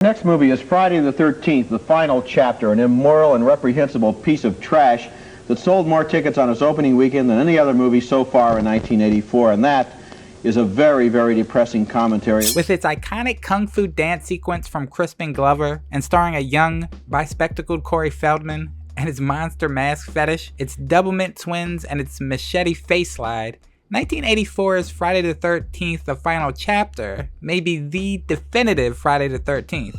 Next movie is Friday the 13th, the final chapter, an immoral and reprehensible piece of trash that sold more tickets on its opening weekend than any other movie so far in 1984, and that is a very, very depressing commentary. With its iconic kung fu dance sequence from Crispin Glover and starring a young, bespectacled Corey Feldman and his monster mask fetish, its doublemint twins, and its machete face slide, 1984's Friday the 13th, the final chapter, may be the definitive Friday the 13th.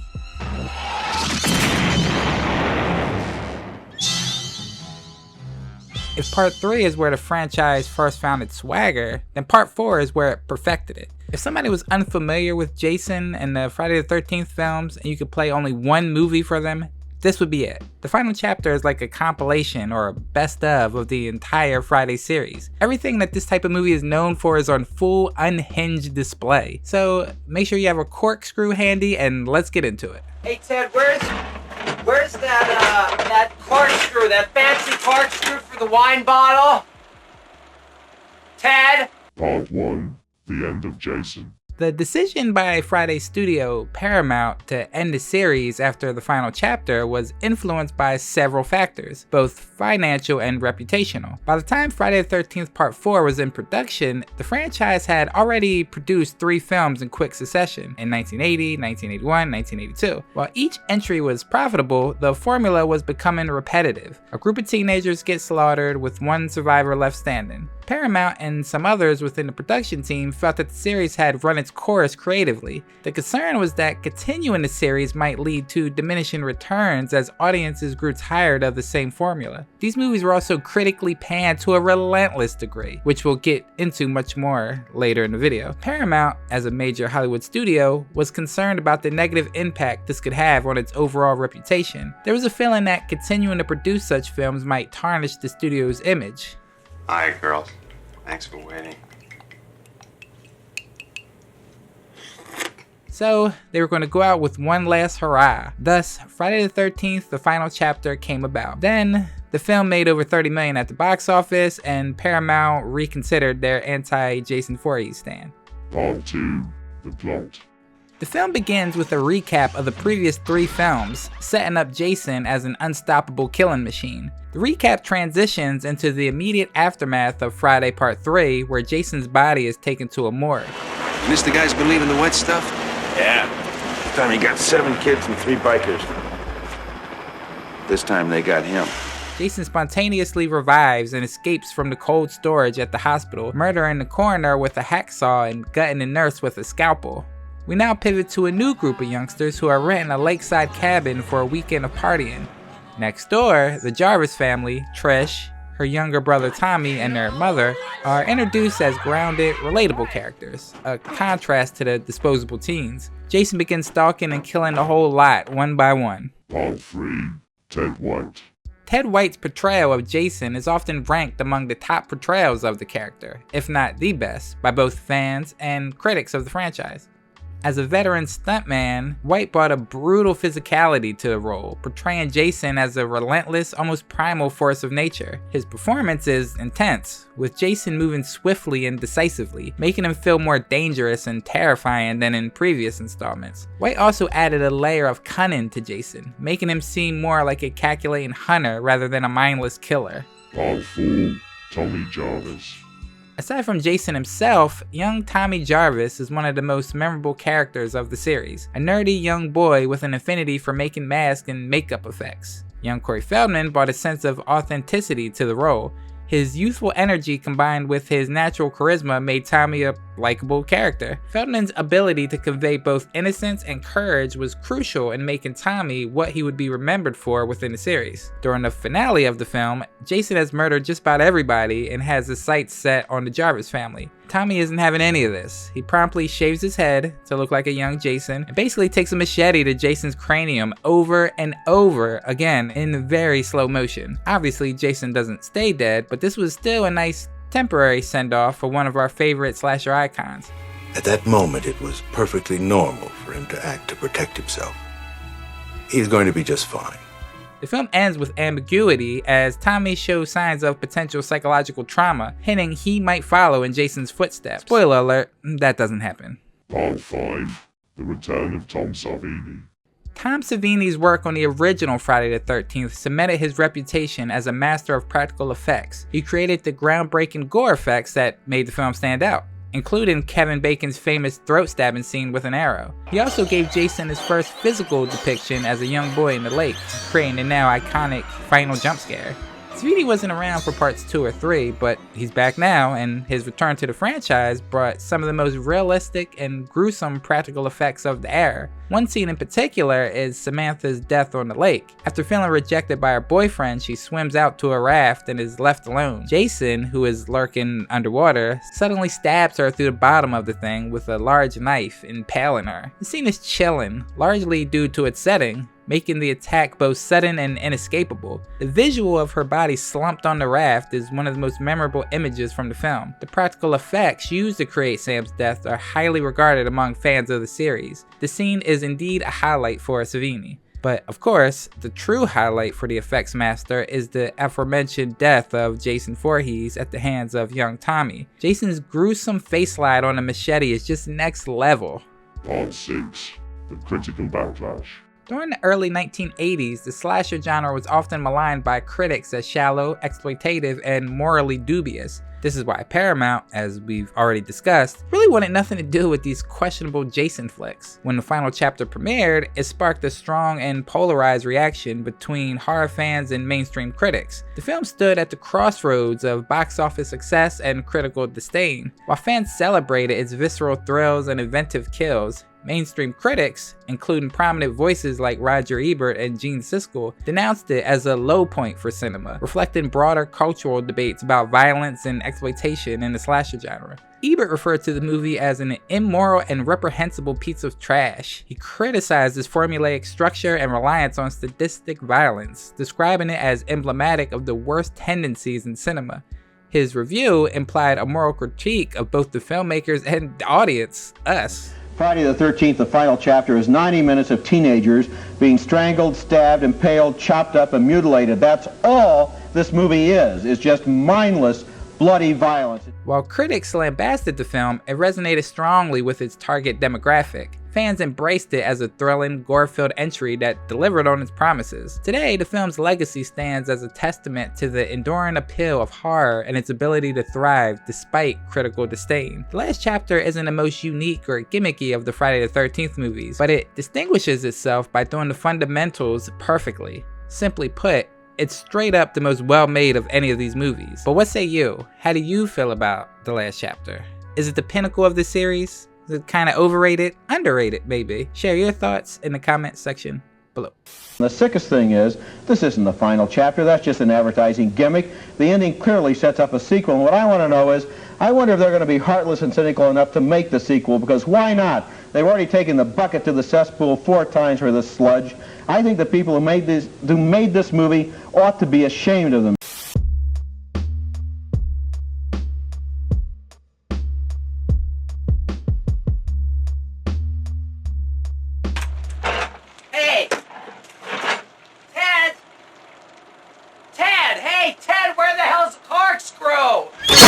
If part 3 is where the franchise first found its swagger, then part 4 is where it perfected it. If somebody was unfamiliar with Jason and the Friday the 13th films and you could play only one movie for them, this would be it. The final chapter is like a compilation or a best of the entire Friday series. Everything that this type of movie is known for is on full unhinged display. So make sure you have a corkscrew handy and let's get into it. Hey Ted, where's that corkscrew, that fancy corkscrew for the wine bottle? Ted? Part 1, The End of Jason. The decision by Friday's studio, Paramount, to end the series after the final chapter was influenced by several factors, both financial and reputational. By the time Friday the 13th Part 4 was in production, the franchise had already produced 3 films in quick succession in 1980, 1981, 1982. While each entry was profitable, the formula was becoming repetitive. A group of teenagers get slaughtered with one survivor left standing. Paramount and some others within the production team felt that the series had run its course creatively. The concern was that continuing the series might lead to diminishing returns as audiences grew tired of the same formula. These movies were also critically panned to a relentless degree, which we'll get into much more later in the video. Paramount, as a major Hollywood studio, was concerned about the negative impact this could have on its overall reputation. There was a feeling that continuing to produce such films might tarnish the studio's image. Hi, girls. Thanks for waiting. So they were going to go out with one last hurrah. Thus, Friday the 13th, the final chapter came about. Then, the film made over $30 million at the box office, and Paramount reconsidered their anti-Jason Voorhees stand. Part 2, The Plot. The film begins with a recap of the previous 3 films, setting up Jason as an unstoppable killing machine. The recap transitions into the immediate aftermath of Friday Part 3, where Jason's body is taken to a morgue. And this the guys believe in the wet stuff? Yeah. This time he got 7 kids and 3 bikers. This time they got him. Jason spontaneously revives and escapes from the cold storage at the hospital, murdering the coroner with a hacksaw and gutting the nurse with a scalpel. We now pivot to a new group of youngsters who are renting a lakeside cabin for a weekend of partying. Next door, the Jarvis family, Trish, her younger brother Tommy, and their mother are introduced as grounded, relatable characters, a contrast to the disposable teens. Jason begins stalking and killing the whole lot, one by one. Part 3, Ted White. Ted White's portrayal of Jason is often ranked among the top portrayals of the character, if not the best, by both fans and critics of the franchise. As a veteran stuntman, White brought a brutal physicality to the role, portraying Jason as a relentless, almost primal force of nature. His performance is intense, with Jason moving swiftly and decisively, making him feel more dangerous and terrifying than in previous installments. White also added a layer of cunning to Jason, making him seem more like a calculating hunter rather than a mindless killer. Part 4, Tommy Jarvis. Aside from Jason himself, young Tommy Jarvis is one of the most memorable characters of the series, a nerdy young boy with an affinity for making masks and makeup effects. Young Corey Feldman brought a sense of authenticity to the role. His youthful energy combined with his natural charisma made Tommy a likable character. Feldman's ability to convey both innocence and courage was crucial in making Tommy what he would be remembered for within the series. During the finale of the film, Jason has murdered just about everybody and has his sights set on the Jarvis family. Tommy isn't having any of this. He promptly shaves his head to look like a young Jason and basically takes a machete to Jason's cranium over and over again in very slow motion. Obviously, Jason doesn't stay dead, but this was still a nice temporary send-off for one of our favorite slasher icons. At that moment, it was perfectly normal for him to act to protect himself. He's going to be just fine. The film ends with ambiguity as Tommy shows signs of potential psychological trauma, hinting he might follow in Jason's footsteps. Spoiler alert, that doesn't happen. Part 5, The Return of Tom Savini. Tom Savini's work on the original Friday the 13th cemented his reputation as a master of practical effects. He created the groundbreaking gore effects that made the film stand out, including Kevin Bacon's famous throat stabbing scene with an arrow. He also gave Jason his first physical depiction as a young boy in the lake, creating the now iconic final jump scare. Savini wasn't around for parts 2 or 3, but he's back now, and his return to the franchise brought some of the most realistic and gruesome practical effects of the era. One scene in particular is Samantha's death on the lake. After feeling rejected by her boyfriend, she swims out to a raft and is left alone. Jason, who is lurking underwater, suddenly stabs her through the bottom of the thing with a large knife, impaling her. The scene is chilling, largely due to its setting, making the attack both sudden and inescapable. The visual of her body slumped on the raft is one of the most memorable images from the film. The practical effects used to create Sam's death are highly regarded among fans of the series. The scene is indeed a highlight for Savini. But of course, the true highlight for the effects master is the aforementioned death of Jason Voorhees at the hands of young Tommy. Jason's gruesome face slide on a machete is just next level. Part 6. The Critical Backlash. During the early 1980s, the slasher genre was often maligned by critics as shallow, exploitative, and morally dubious. This is why Paramount, as we've already discussed, really wanted nothing to do with these questionable Jason flicks. When the final chapter premiered, it sparked a strong and polarized reaction between horror fans and mainstream critics. The film stood at the crossroads of box office success and critical disdain. While fans celebrated its visceral thrills and inventive kills, mainstream critics, including prominent voices like Roger Ebert and Gene Siskel, denounced it as a low point for cinema, reflecting broader cultural debates about violence and exploitation in the slasher genre. Ebert referred to the movie as an immoral and reprehensible piece of trash. He criticized its formulaic structure and reliance on sadistic violence, describing it as emblematic of the worst tendencies in cinema. His review implied a moral critique of both the filmmakers and the audience, us. Friday the 13th, the final chapter, is 90 minutes of teenagers being strangled, stabbed, impaled, chopped up, and mutilated. That's all this movie is just mindless, bloody violence. While critics lambasted the film, it resonated strongly with its target demographic. Fans embraced it as a thrilling, gore-filled entry that delivered on its promises. Today, the film's legacy stands as a testament to the enduring appeal of horror and its ability to thrive despite critical disdain. The last chapter isn't the most unique or gimmicky of the Friday the 13th movies, but it distinguishes itself by doing the fundamentals perfectly. Simply put, it's straight up the most well-made of any of these movies. But what say you? How do you feel about the last chapter? Is it the pinnacle of the series? Is it kind of overrated? Underrated, maybe? Share your thoughts in the comment section below. The sickest thing is, this isn't the final chapter, that's just an advertising gimmick. The ending clearly sets up a sequel, and what I want to know is, I wonder if they're going to be heartless and cynical enough to make the sequel, because why not? They've already taken the bucket to the cesspool 4 times for this sludge. I think the people who made this movie ought to be ashamed of them.